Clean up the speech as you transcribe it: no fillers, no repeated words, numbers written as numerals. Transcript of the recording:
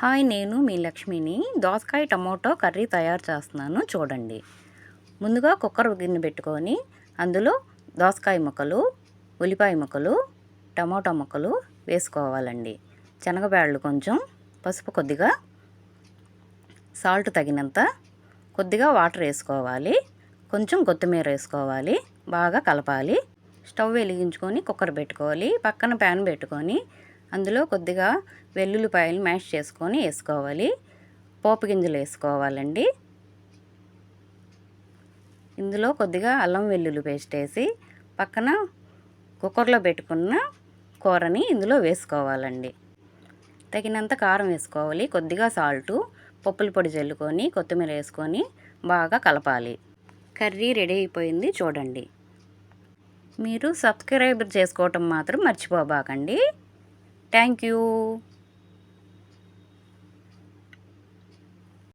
Hi, నేను మీ లక్ష్మిని. దోసకాయ టమోటో కర్రీ తయారు చేస్తున్నాను చూడండి. ముందుగా కుక్కర్ గిన్నె పెట్టుకొని అందులో దోసకాయ ముక్కలు, ఉల్లిపాయ ముక్కలు, టమోటా ముక్కలు వేసుకోవాలండి. శనగబ్యాళ్ళు కొంచెం, పసుపు కొద్దిగా, సాల్ట్ తగినంత, కొద్దిగా వాటర్ వేసుకోవాలి, కొంచెం కొత్తిమీర వేసుకోవాలి, బాగా కలపాలి. స్టవ్ వెలిగించుకొని కుక్కర్ పెట్టుకోవాలి. పక్కన ప్యాన్ పెట్టుకొని అందులో కొద్దిగా వెల్లుల్లిపాయలు మ్యాష్ చేసుకొని వేసుకోవాలి. పోపు గింజలు వేసుకోవాలండి. ఇందులో కొద్దిగా అల్లం వెల్లుల్లి పేస్ట్ వేసి పక్కన కుక్కర్లో పెట్టుకున్న కూరని ఇందులో వేసుకోవాలండి. తగినంత కారం వేసుకోవాలి, కొద్దిగా సాల్టు, పప్పుల పొడి చల్లుకొని కొత్తిమీర వేసుకొని బాగా కలపాలి. కర్రీ రెడీ అయిపోయింది చూడండి. మీరు సబ్స్క్రైబ్ చేసుకోవటం మాత్రం మర్చిపోబాకండి. Thank you.